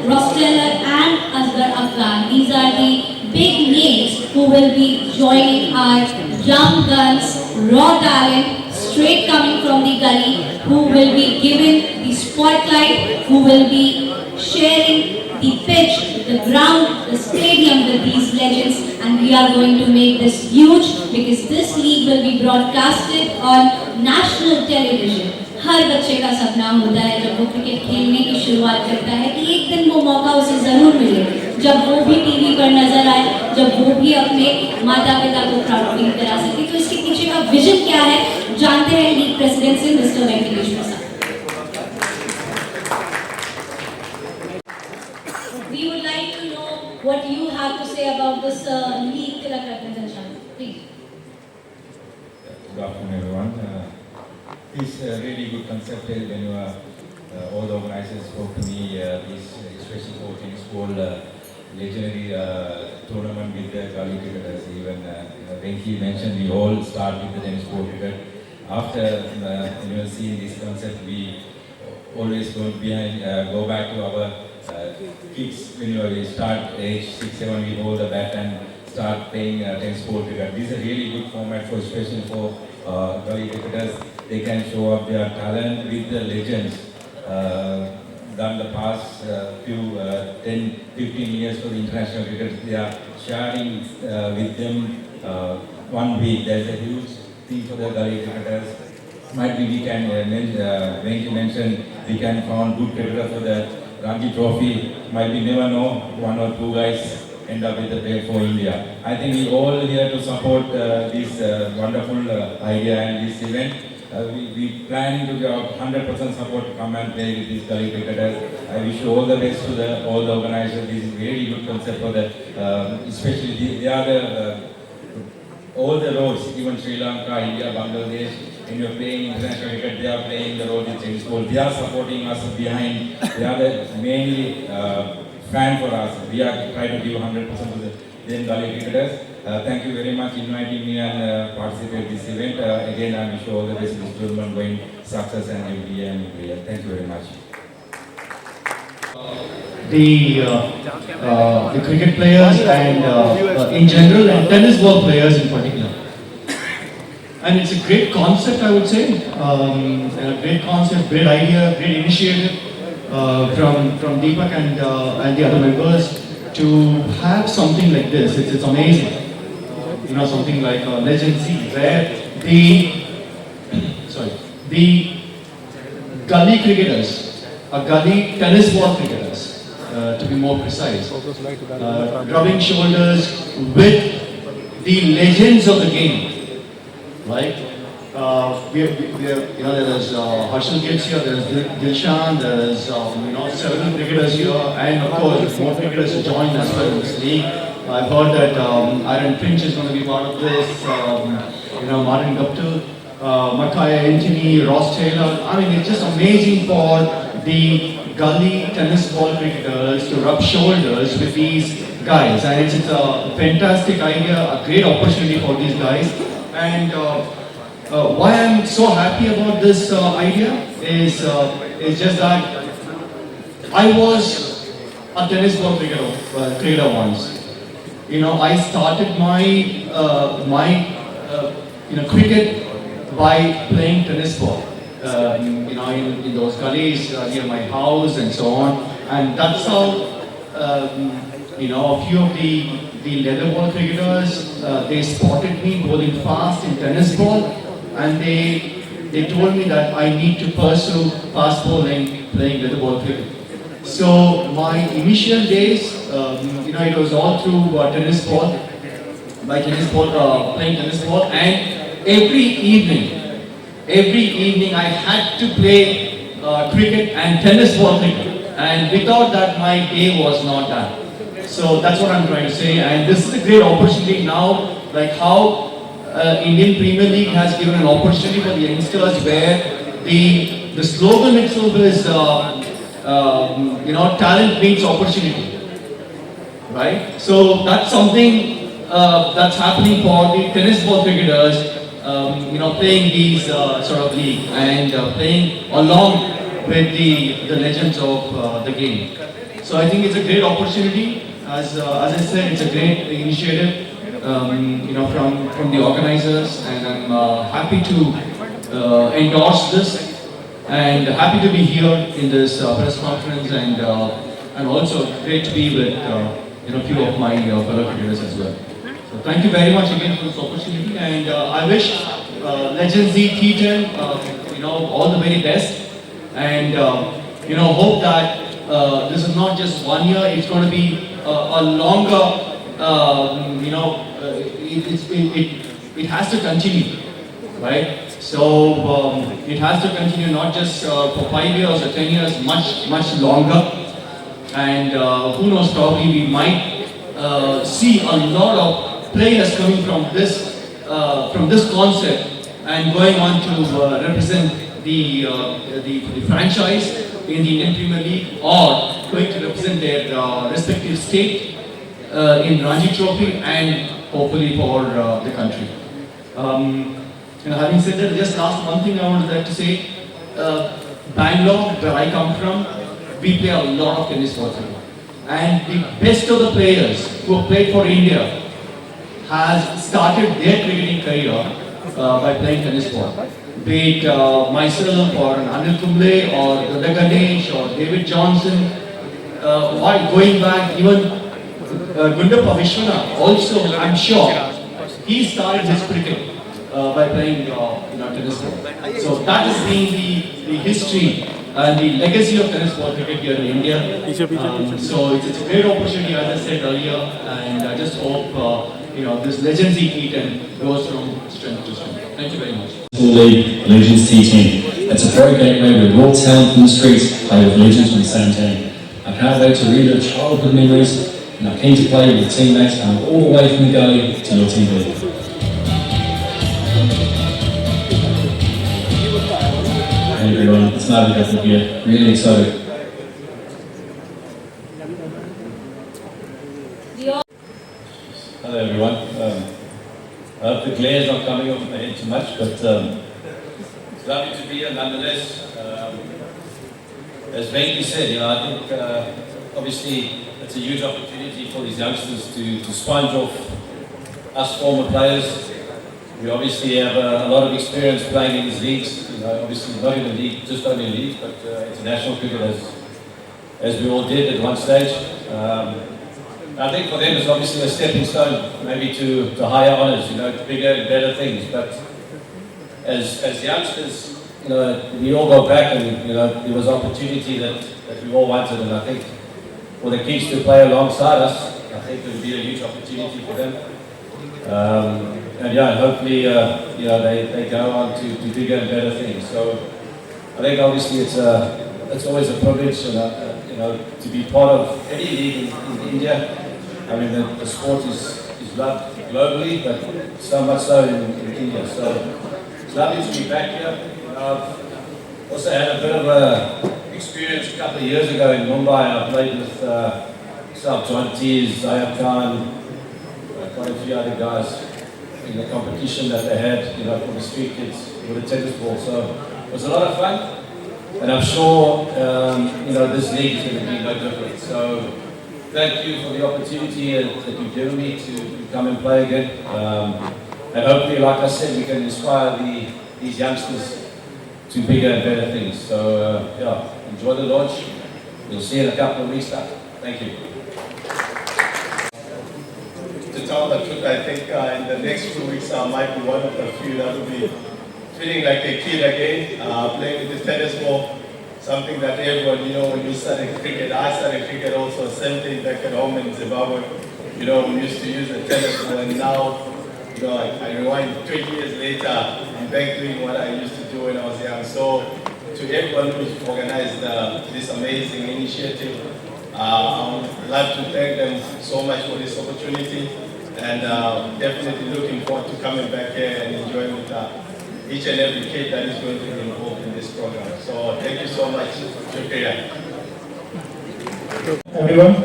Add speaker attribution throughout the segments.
Speaker 1: Ross Taylor and Asghar Afghan. These are the big names who will be joining our young guns, raw talent, straight coming from the gully, who will be given the spotlight, who will be sharing the pitch, the ground, the stadium with these legends, and we are going to make this huge because this league will be broadcasted on national television. हर बच्चे का सपना होता है जब वो cricket खेलने की शुरुआत करता है कि एक दिन वो मौका उसे ज़रूर मिले, जब वो भी टीवी पर नजर आए, जब वो भी अपने माता पिता को प्राउड फील करा सके। तो इसके पीछे का विजन क्या है जानते हैं लीग प्रेसिडेंट से mister Venkatesh Prasad. We would like to know what you have to say about this league, Tilak Ratna Ghanshyam. Please.
Speaker 2: Good afternoon, everyone. It's a really good concept when you are, all the organizers spoke to me, especially for tennis ball legendary tournament with the gully cricketers. Even when he mentioned we all start with the tennis ball cricket. After seeing this concept, we always go back to our kids. When we start age 6, 7, we hold the bat and start playing tennis ball cricket. This is a really good format for, especially for gully cricketers. They can show up their talent with the legends. Done the past few 10, 15 years for the international cricket. They are sharing with them 1 week. There's a huge thing for the gully cricketers. Might be we can, when you mentioned, we can find good cricketers for the Ranji Trophy. Might be never know, 1 or 2 guys end up with the play for India. I think we all here to support this wonderful idea and this event. We planning to give 100% support to come and play with these gully cricketers. I wish you all the best to all the organizers. This is really good concept for the, especially they are the, all the roles, even Sri Lanka, India, Bangladesh. When you're playing international cricket, they are playing the role in tennis ball. They are supporting us behind. They are the mainly fan for us. We are trying to give 100% to the gully cricketers. Thank you very much for inviting me and participate in this event. Again, I wish you all the best in this tournament going success and every year and every year. Thank you very much.
Speaker 3: The cricket players and in general and tennis ball players in particular. And it's a great concept, I would say. A great concept, great idea, great initiative from Deepak and the other members to have something like this. It's amazing. Something like a Legend C, where the gully cricketers, gully tennis ball cricketers, to be more precise, rubbing shoulders with the legends of the game, right? There's Harshal Gibbs here, there's Dilshan, there's several cricketers here, and of course more cricketers to join as well in this league. I've heard that Aaron Finch is going to be part of this, Martin Guptill, Mackay Anthony, Ross Taylor. I mean, it's just amazing for the gully tennis ball cricketers to rub shoulders with these guys. And it's a fantastic idea, a great opportunity for these guys. And why I'm so happy about this idea is just that I was a tennis ball cricketer once. I started my cricket by playing tennis ball. In those gullies near my house and so on. And that's how a few of the leather ball cricketers they spotted me bowling fast in tennis ball, and they told me that I need to pursue fast bowling playing leather ball cricket. So my initial days, it was all through tennis ball, playing tennis ball, and every evening I had to play cricket and tennis ball cricket, and without that my day was not done. So that's what I'm trying to say, and this is a great opportunity now, like how Indian Premier League has given an opportunity for the youngsters, where the slogan itself is talent meets opportunity, right? So that's something that's happening for the tennis ball cricketers, playing these sort of league and playing along with the legends of the game. So I think it's a great opportunity. As I said, it's a great initiative, from the organizers, and I'm happy to endorse this, and happy to be here in this press conference, and also great to be with a few of my fellow cricketers as well. So thank you very much again for this opportunity, and I wish Legend Z T10 all the very best, and hope that this is not just 1 year, it's going to be a longer, it has to continue, right? So it has to continue not just for 5 years or 10 years, much longer. And who knows, probably we might see a lot of players coming from this concept and going on to represent the franchise in the Indian Premier League, or going to represent their respective state in Ranji Trophy, and hopefully for the country. Having said that, just last one thing I would like to say. Bangalore, where I come from, we play a lot of tennis ball, and the best of the players who have played for India has started their cricketing career by playing tennis ball. Be it myself or Anil Kumble or Dada Ganesh or David Johnson, going back even Gundappa Vishwanath, also I'm sure he started his cricket by playing tennis ball. So that has been the history and the legacy of tennis ball cricket here in India. So it's a great opportunity, as I said earlier, and I just hope this Legend Z T10 goes from strength to strength. Thank you very much.
Speaker 4: League Legends T10. It's a pro gateway with raw talent from the streets play with legends from the same team. I can't wait to relive childhood memories, and I'm keen to play with teammates coming all the way from the gully to your TV. Hey everyone, it's Marvin Guthrie here. Really excited.
Speaker 2: Hello everyone. I hope the glare is not coming off my head too much, but it's lovely to be here nonetheless. As Venky said, I think obviously it's a huge opportunity for these youngsters to sponge off us former players. We obviously have a lot of experience playing in these leagues, obviously not in the league, just only in leagues, but international cricket as we all did at one stage. I think for them it's obviously a stepping stone, maybe to higher honours, bigger and better things. But as youngsters, we all go back and there was opportunity that we all wanted, and I think for the kids to play alongside us, I think it would be a huge opportunity for them. And hopefully they go on to bigger and better things. So I think obviously it's always a privilege, to be part of any league in India. I mean, the sport is loved globally, but so much so in India. So it's lovely to be back here. I've also had a bit of a experience a couple of years ago in Mumbai. I played with South John Tees, Zayab Khan, quite a few other guys in the competition that they had, for the street kids with a tennis ball. So it was a lot of fun, and I'm sure, this league is going to be no different. So thank you for the opportunity that you've given me to come and play again. And hopefully, like I said, we can inspire these youngsters to bigger and better things. So, enjoy the launch. We'll see you in a couple of weeks' time. Thank you.
Speaker 5: To tell the truth, I think in the next 2 weeks I might be one of the few that will be feeling like a kid again, playing with the tennis ball. Something that everyone, when you started cricket, I started cricket also, same thing back at home in Zimbabwe. We used to use the tennis ball, and now, I rewind 20 years later, I'm back doing what I used to do when I was young. So, to everyone who's organized this amazing initiative, I would like to thank them so much for this opportunity, and definitely looking forward to coming back here and enjoying with each and every kid that is going to be involved in this program. So thank you so much. Shukriya.
Speaker 6: Everyone,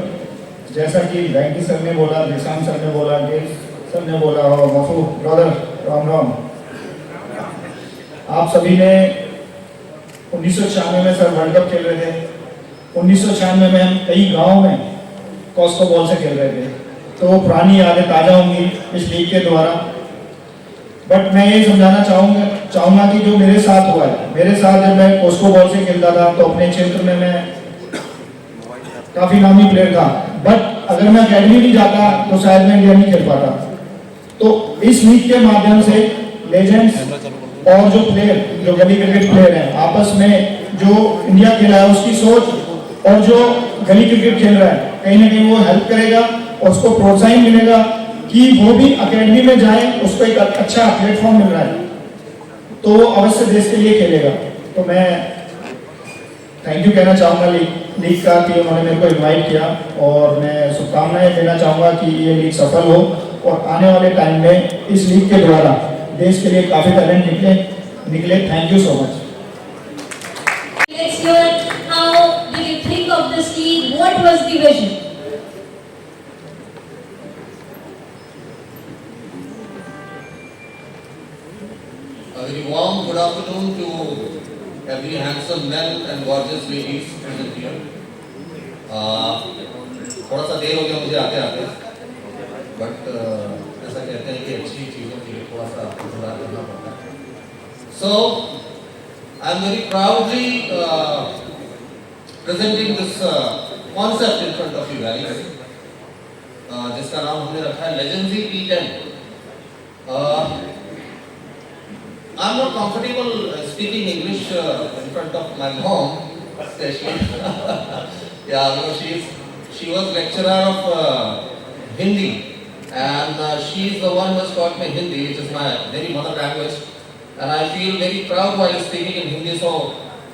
Speaker 6: जैसा कि वेंकी sir ने बोला, Nishant sir ने बोला, गेल sir ने बोला और मफू brother Ram Ram. आप सभी ने 1996 में सर वर्ल्ड कप खेल रहे थे, 1996 में हम कई गाँव में कॉस्को बॉल से खेल रहे थे, तो पुरानी यादें ताज़ा होंगी इस लीग के द्वारा। बट मैं ये समझाना चाहूँगा कि जो मेरे साथ हुआ है, मेरे साथ जब मैं कॉस्को बॉल से खेलता था तो अपने क्षेत्र में मैं काफ़ी नामी प्लेयर था, बट अगर मैं अकेडमी नहीं जाता तो शायद मैं इंडिया नहीं खेल पाता। तो इस लीग के माध्यम से लेजेंड्स और जो प्लेयर, जो गली क्रिकेट प्लेयर हैं, आपस में जो इंडिया खेला है उसकी सोच और जो गली क्रिकेट खेल रहा है, कहीं ना कहीं वो हेल्प करेगा और उसको प्रोत्साहन मिलेगा कि वो भी अकेडमी में जाए, उसको एक अच्छा प्लेटफॉर्म मिल रहा है तो वो अवश्य देश के लिए खेलेगा। तो मैं थैंक यू कहना चाहूँगा लीग का कि उन्होंने मेरे को इनवाइट किया, और मैं शुभकामनाएं देना चाहूँगा कि ये लीग सफल हो और आने वाले टाइम में इस लीग के द्वारा देश के लिए काफ़ी टैलेंट निकले। Thank you so much.
Speaker 1: Let's hear how did you think of this league? What was the vision?
Speaker 7: A very warm good afternoon to every handsome men and gorgeous ladies present here. थोड़ा सा देर हो गया मुझे आते आते, but ऐसा कहते हैं कि अच्छी चीज़ों के लिए थोड़ा सा इंतजार करना पड़ता है। So I am very proudly presenting this concept in front of you guys, जिसका नाम हमने रखा है Legendary T10। I'm not comfortable speaking English in front of my mom, especially. Yeah, because she was lecturer of Hindi, and she is the one who has taught me Hindi, which is my very mother language, and I feel very proud while speaking in Hindi. So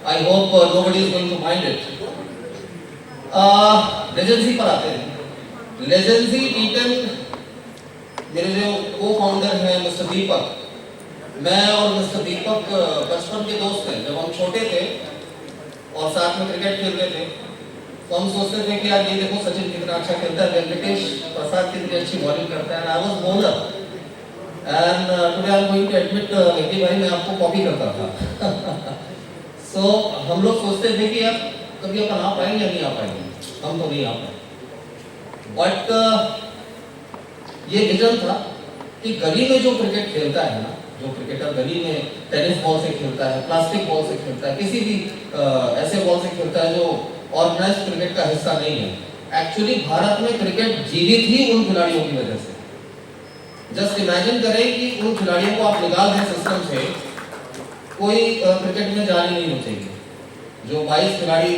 Speaker 7: I hope nobody is going to mind it. Legendary पर आते हैं। Legendary T10 मेरे जो co-founder हैं mister दीपक, मैं और mister दीपक बचपन के दोस्त हैं। जब हम छोटे थे और साथ में क्रिकेट खेलते थे तो हम सोचते थे कि यार ये देखो सचिन कितना अच्छा खेलता है, वेंकटेश प्रसाद कितनी अच्छी बॉलिंग करता है, I was bowler and today I am going to admit Venkatesh भाई मैं आपको कॉपी करता था। सो हम लोग सोचते थे कि यार कभी अपन आ पाएंगे या नहीं आ पाएंगे, हम तो नहीं आ पाए। बट ये विजन था कि गली में जो क्रिकेट खेलता है ना, जो क्रिकेटर गली में टेनिस बॉल से खेलता है, प्लास्टिक बॉल से खेलता है, किसी भी ऐसे बॉल से खेलता है जो ऑर्गेनाइज्ड क्रिकेट का हिस्सा नहीं है, एक्चुअली भारत में क्रिकेट जीवित ही उन खिलाड़ियों की वजह से। जस्ट इमेजिन करें कि उन खिलाड़ियों को आप निकाल दें सिस्टम से, कोई क्रिकेट में जाने नहीं हो चाहिए। जो 22 खिलाड़ी,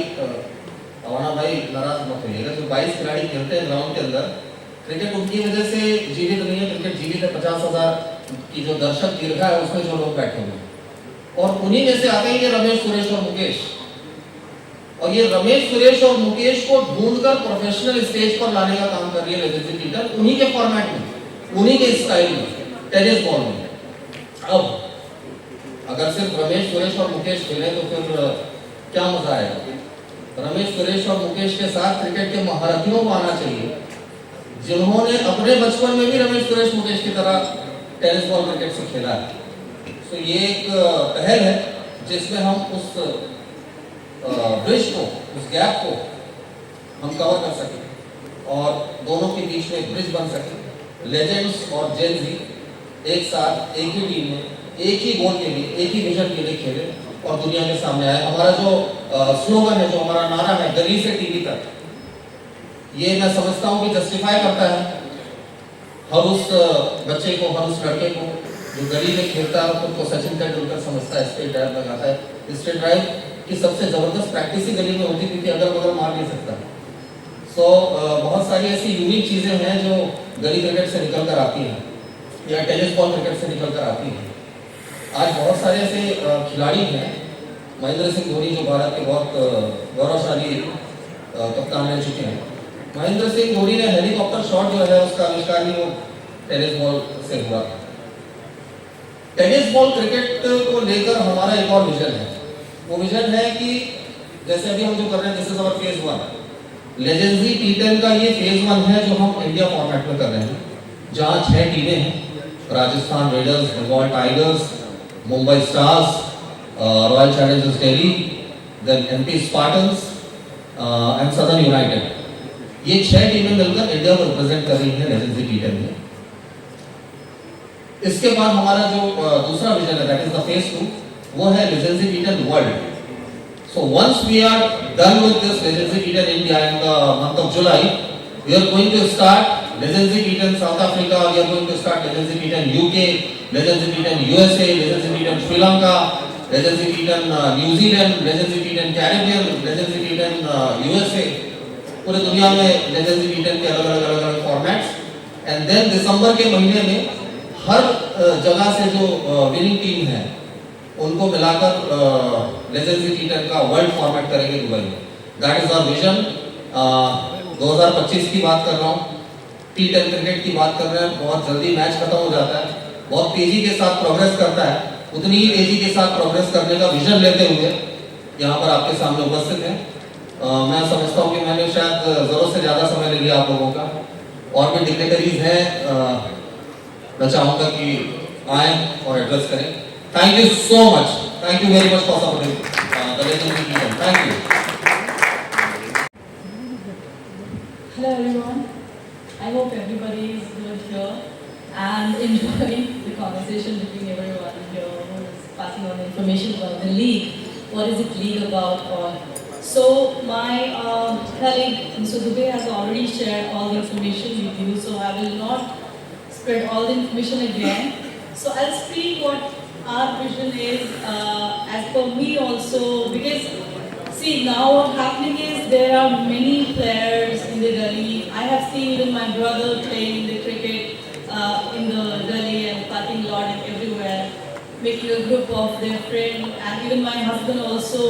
Speaker 7: अवाना भाई नाराज मत होइएगा, जो 22 खिलाड़ी खेलते हैं ग्राउंड के अंदर, क्रिकेट उनकी वजह से जीवित नहीं है। क्रिकेट जीवित है 50,000 की जो दर्शक दीर्घा है उसमें जो लोग बैठे हुए, और उन्हीं में से आते हैं ये रमेश, सुरेश और मुकेश। और ये रमेश, सुरेश और मुकेश को ढूंढकर प्रोफेशनल स्टेज पर लाने का काम कर रही है लेजेंडरी टी10, उन्हीं के फॉर्मेट में, उन्हीं के स्टाइल में, टेनिस बॉल में। अब अगर सिर्फ रमेश, सुरेश और मुकेश खेले तो फिर क्या मजा आएगा। रमेश, सुरेश और मुकेश के साथ क्रिकेट के महारथियों को आना चाहिए, जिन्होंने अपने बचपन में भी रमेश, सुरेश, मुकेश की तरह टेनिस बॉल क्रिकेट से खेला है। तो ये एक पहल है जिसमें हम उस ब्रिज को, उस गैप को हम कवर कर सकें और दोनों के बीच में एक ब्रिज बन सके। लेजेंड्स और जेन जी एक साथ एक ही टीम में एक ही गोल के लिए, एक ही विजन के लिए खेले और दुनिया के सामने आए। हमारा जो स्लोगन है, जो हमारा नारा है, गली से टीवी तक, ये मैं समझता हूँ कि जस्टिफाई करता है हर उस बच्चे को, हर उस लड़के को जो गली में खेलता है, खुद को सचिन तेंदुलकर समझता है, स्ट्रेट ड्राइव लगाता है। स्ट्रेट ड्राइव की सबसे ज़बरदस्त प्रैक्टिस ही गली में होती थी कि अगल बगल मार नहीं सकता। सो बहुत सारी ऐसी यूनिक चीज़ें हैं जो गली क्रिकेट से निकल कर आती हैं या टेनिस बॉल क्रिकेट से निकल कर आती हैं। आज बहुत सारे ऐसे खिलाड़ी हैं, महेंद्र सिंह धोनी जो भारत के बहुत गौरवशाली कप्तान रह चुके हैं। महेंद्र सिंह धोनी ने हेलीकॉप्टर शॉट जो है उसका आविष्कार ही वो टेनिस बॉल से हुआ। टेनिस बॉल क्रिकेट को लेकर हमारा एक और विजन है। वो विजन है कि जैसे अभी हम जो कर रहे हैं, this is our phase 1, legendary T ten का ये फेज 1 है जो हम इंडिया फॉर्मेट में कर रहे हैं, जहाँ 6 टीमें हैं, Rajasthan Raiders, Bengal Tigers, Mumbai Stars, Royal Challengers Delhi, then MP Spartans, and Southern United, ये 6 टीमें मिलकर इंडिया को रिप्रेजेंट कर रही हैं लेजेंडरी T10 में। इसके बाद हमारा जो दूसरा विजन है, दैट इज द फेज 2, वो है legendary T10 world. So once we are done with this legendary T10 India in the month of July, we are going to start legendary T10 South Africa, we are going to start legendary T10 UK, legendary T10 USA, legendary T10 Sri Lanka, legendary T10 New Zealand, legendary T10 Caribbean, legendary T10 USA, पूरे दुनिया में legendary T10 के अलग-अलग formats. And then दिसंबर के महीने में हर जगह से जो विनिंग टीम है उनको मिलाकर लेजेंडरी T10 का वर्ल्ड फॉर्मेट करेंगे दुबई में। That is our vision. 2025 की बात कर रहा हूँ, T10 क्रिकेट की बात कर रहे हैं। बहुत जल्दी मैच खत्म हो जाता है, बहुत तेजी के साथ प्रोग्रेस करता है, उतनी ही तेजी के साथ प्रोग्रेस करने का विजन लेते हुए यहाँ पर आपके सामने उपस्थित हैं। मैं समझता हूँ कि मैंने शायद जरूरत से ज्यादा समय ले लिया आप लोगों का। और भी डिग्नेटरीज हैं, मैं चाहूंगा कि आए और एड्रेस करें। Thank you so much, thank you very much for supporting the legendary T10। Thank you.
Speaker 8: Hello everyone, I hope everybody is good here and enjoying the conversation between everyone here who is passing on information about the league. What is it league about? So my colleague Mr. Dubey has already shared all the information with you, so I will not spread all the information again. So I'll speak what our vision is as per me also, because see, now what's happening is there are many players in the gully. I have seen even my brother playing the cricket in the gully and parking lot and everywhere, making a group of their friends, and even my husband also.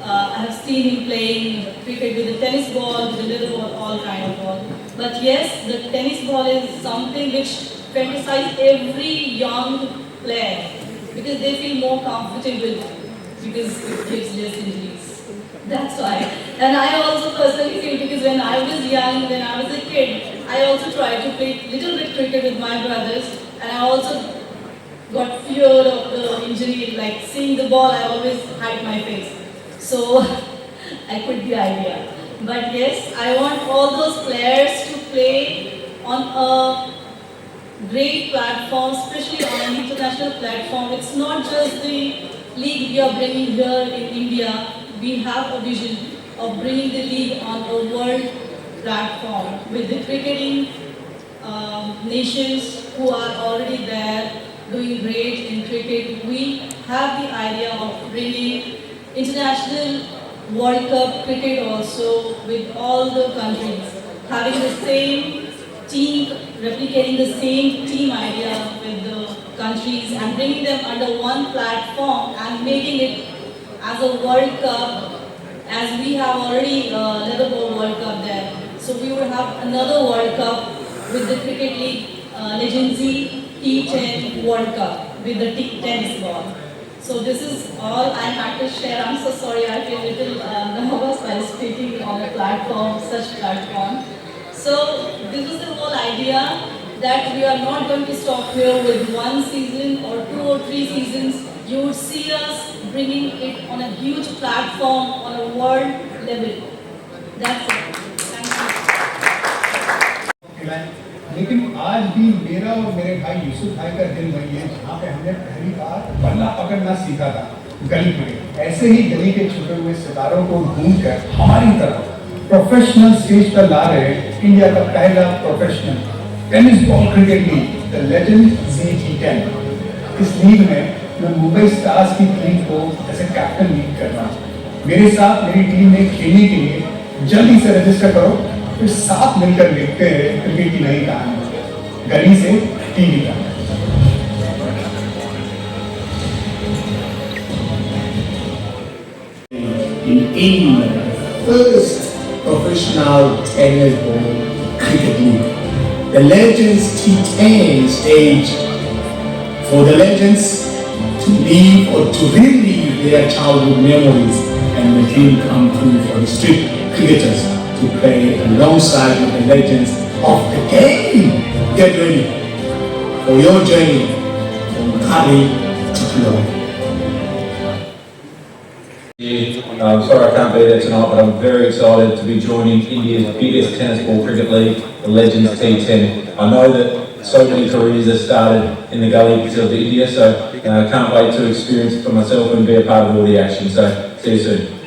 Speaker 8: I have seen him playing cricket with a tennis ball, with a little ball, all kind of ball. But yes, the tennis ball is something which fantasizes every young player because they feel more comfortable because it gives less injuries. That's why. And I also personally feel, because when I was young, when I was a kid, I also tried to play little bit cricket with my brothers, and I also got feared of the injury, like seeing the ball, I always hide my face. So I quit the idea. But yes, I want all those players to play on a great platform, especially on an international platform. It's not just the league we are bringing here in India. We have a vision of bringing the league on a world platform with the cricketing nations who are already there doing great in cricket. We have the idea of bringing international World Cup cricket also with all the countries, having the same team, replicating the same team idea with the countries and bringing them under one platform and making it as a World Cup, as we have already Leaderboard World Cup there. So we would have another World Cup with the Cricket League Legendary T10 World Cup with the tennis ball. So this is all I had to share. I'm so sorry, I feel a little nervous while speaking on a platform, such platform. So this is the whole idea, that we are not going to stop here with one season or 2 or 3 seasons. You would see us bringing it on a huge platform on a world level. That's it. Thank you.
Speaker 6: लेकिन आज भी मेरा और मेरे भाई यूसुफ भाई का दिन वही है जहाँ पे हमने पहली बार बल्ला पकड़ना सीखा था गली में। ऐसे ही गली के छुपे हुए सितारों को ढूंढकर हमारी तरफ प्रोफेशनल स्टेज पर ला रहे इंडिया का पहला professional tennis ball cricket league, the legendary T10। इस लीग में मैं मुंबई स्टार्स की टीम को ऐसे कैप्टन लीड कर रहा हूँ। मेरे साथ मेरी टीम में खेलने के लिए जल्दी से रजिस्टर करो, फिर साथ मिलकर लिखते हैं क्रिकेट की नई कहानी, गली से टीवी तक।
Speaker 9: In England, first professional tennis ball cricket league, the Legends T10 stage for the legends to live or to relive their childhood memories, and the dream come true for the street cricketers to play alongside with the legends of the game. Get ready for your journey from Curry to glory.
Speaker 4: Sorry I can't be there tonight, but I'm very excited to be joining India's biggest tennis ball cricket league, the Legends T10. I know that so many careers have started in the gullies of India, so I can't wait to experience it for myself and be a part of all the action. So, see you soon.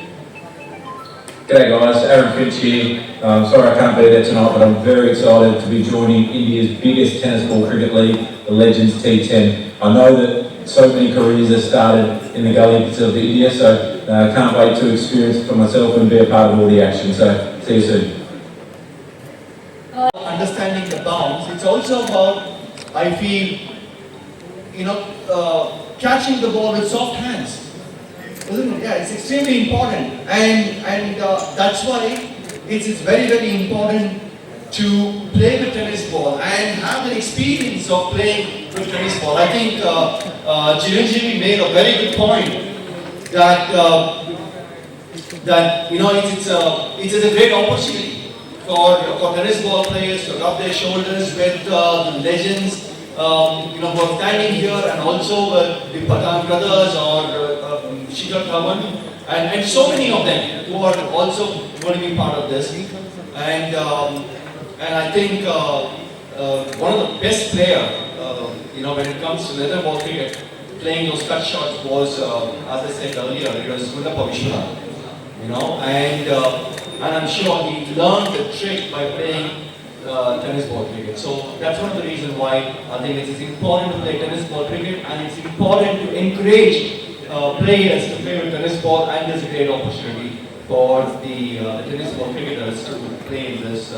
Speaker 4: G'day guys, Aaron Finch here. Sorry I can't be there tonight, but I'm very excited to be joining India's biggest tennis ball cricket league, the Legends T10. I know that so many careers have started in the gullies of India, so I can't wait to experience it for myself and be a part of all the action. So, see you soon.
Speaker 3: Understanding the bounce, it's also about, I feel, catching the ball with soft hands. Isn't it? Yeah, it's extremely important, and that's why it's very, very important to play with tennis ball and have the experience of playing with tennis ball. I think Chiranjeevi made a very good point that it's a great opportunity for tennis ball players to rub their shoulders with the legends who are standing here, and also the Pathan brothers or Shikhar Dhawan, and so many of them who are also going to be part of this. And I think one of the best player, when it comes to leather ball cricket, playing those cut shots was, as I said earlier, it was Gundappa Vishwanath. And I'm sure he learned the trick by playing tennis ball cricket. So that's one of the reasons why I think it is important to play tennis ball cricket, and it's important to encourage players to play with tennis ball, and there's a great opportunity for the tennis ball cricketers to play in this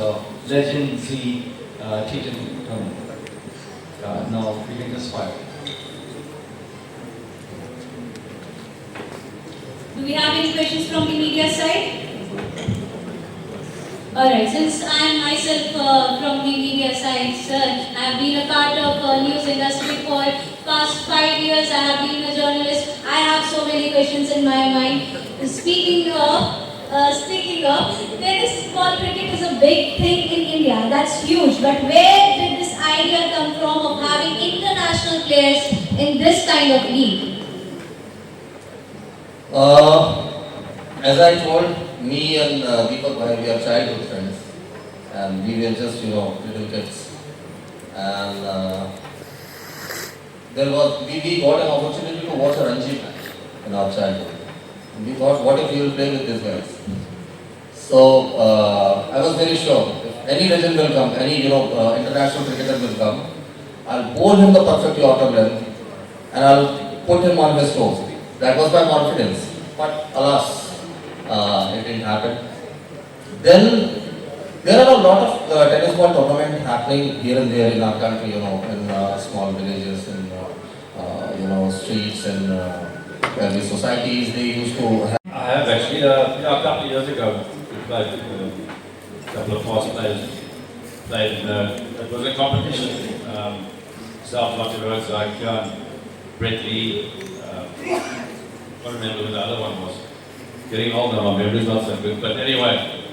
Speaker 3: Legends T10 tournament. Now we can just fire.
Speaker 1: Do we have any questions from the media side? Alright, since I am myself from the media side, I have been a part of news industry for past 5 years. I have been a journalist. I have so many questions in my mind. Speaking of, tennis ball cricket is a big thing in India. That's huge. But where did this idea come from of having international players in this kind of league?
Speaker 7: As I told, me and Deepak Bhai, we are childhood friends, and we were just, little kids. And we got an opportunity to watch a Ranji match in our childhood. And we thought, what if we will play with these guys? So I was very sure, if any legend will come, any international cricketer will come, I'll bowl him the perfect Yorker length, and I'll put him on his toes. That was my confidence. But alas, it didn't happen. Then there are a lot of tennis ball tournaments happening here and there in our country, in small villages, in streets, and every societies they used to have.
Speaker 10: I have actually, a couple of years ago, we played a couple of fast players. Played it was a competition. South Lottie Roads, like Brett Lee. I can't remember who the other one was. Getting old now, my memory's not so good. But anyway,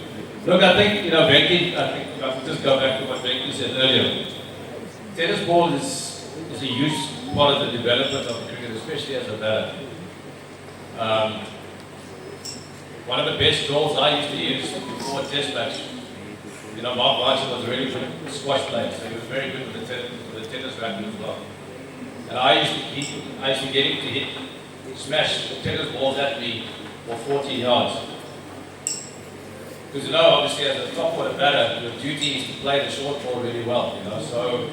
Speaker 10: look, I think, Venki, if I could just go back to what Venki said earlier. Tennis ball is a huge part of the development of cricket, especially as a batter. One of the best drills I used to use before a test match, Mark Marshall was a really good squash player, so he was very good with the tennis racket as well. And I used to get him to smash the tennis balls at me for 40 yards. Because obviously as a top order batter, your duty is to play the short ball really well, So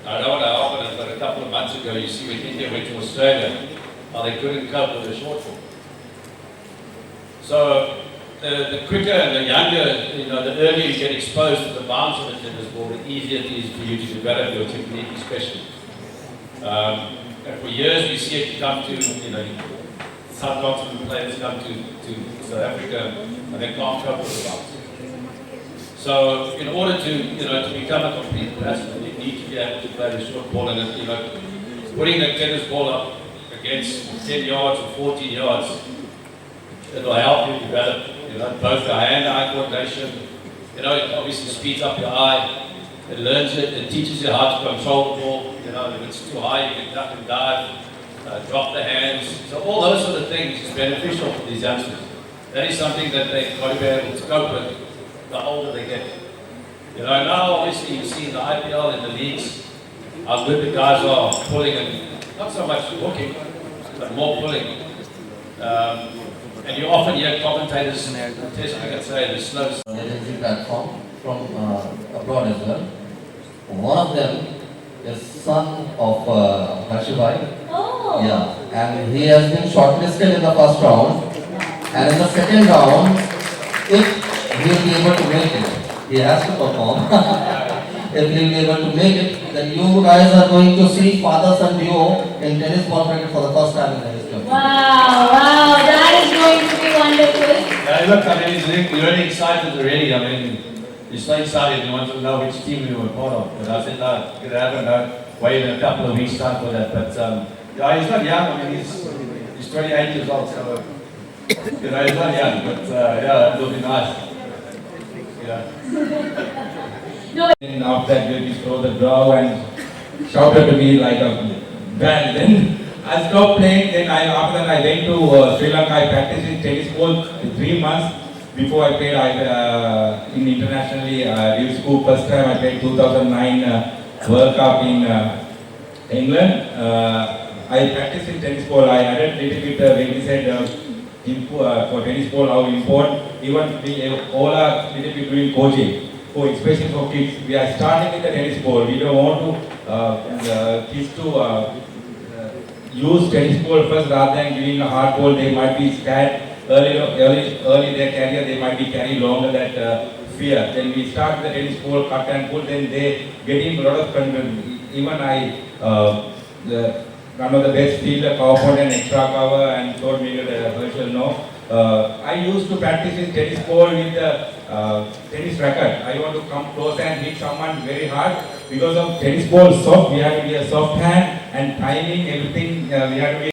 Speaker 10: I don't want to open it, but a couple of months ago, you see when India went to Australia, how they couldn't cope with the short ball. So the quicker and the younger, the earlier you get exposed to the bounce of the tennis ball, the easier it is for you to develop your technique, especially. And for years we see it come to, subcontinent players come to South Africa and they can't cope with the bounce. So in order to become a complete batsman, you need to be able to play the short ball, and putting the tennis ball up against 10 yards or 14 yards, it will help you develop, both the hand-eye coordination. It obviously speeds up your eye. It teaches you how to control the ball. If it's too high, you can duck and dive. drop the hands. So all those sort of things is beneficial for these youngsters. That is something that they've got to be able to cope with the older they get. You know, now obviously you see in the IPL, in the leagues, how good the guys are pulling and not so much hooking, but more pulling. And you often hear commentators and test cricket say the slow.
Speaker 7: Agency platform from abroad as well. One of them is son of Harshibai.
Speaker 1: Oh.
Speaker 7: Yeah, and he has been shortlisted in the first round. And in the second round, if he will be able to make it, he has to perform. If he will be able to make it, then you guys are going to see father-son duo in tennis ball cricket for the first time in the history of
Speaker 1: Wow, wow, that is going to be wonderful.
Speaker 10: Yeah, look, I mean, he's really excited already. I mean, he's so excited. He wants to know which team we were part of. But I said, no, you can have him wait in a couple of weeks' time for that. But yeah, he's not young. I mean, he's 28 years old, so you know, he's not young. But yeah, it'll be nice. Yeah.
Speaker 2: And after that, you just throw the draw and shouted to me like a band. Then I stopped playing. Then after that, I went to Sri Lanka. I practiced in tennis court for 3 months before I played. In internationally, School first time I played 2009 World Cup in England. I practiced in tennis ball. I added a little bit when we said for tennis ball how important. Even we all are little bit doing coaching. For especially for kids, we are starting with the tennis ball. We don't want to kids to use tennis ball first rather than giving a hard ball. They might be scared early their career. They might be carrying longer that fear. Then we start the tennis ball, cut and pull. Then they get in a lot of confidence. Even one of the best fielder, cover point and extra cover, and told me that Herschel no. I used to practice in tennis ball with the tennis racket. I want to come close and hit someone very hard because of tennis ball soft. We have to be a soft hand and timing everything. We have to be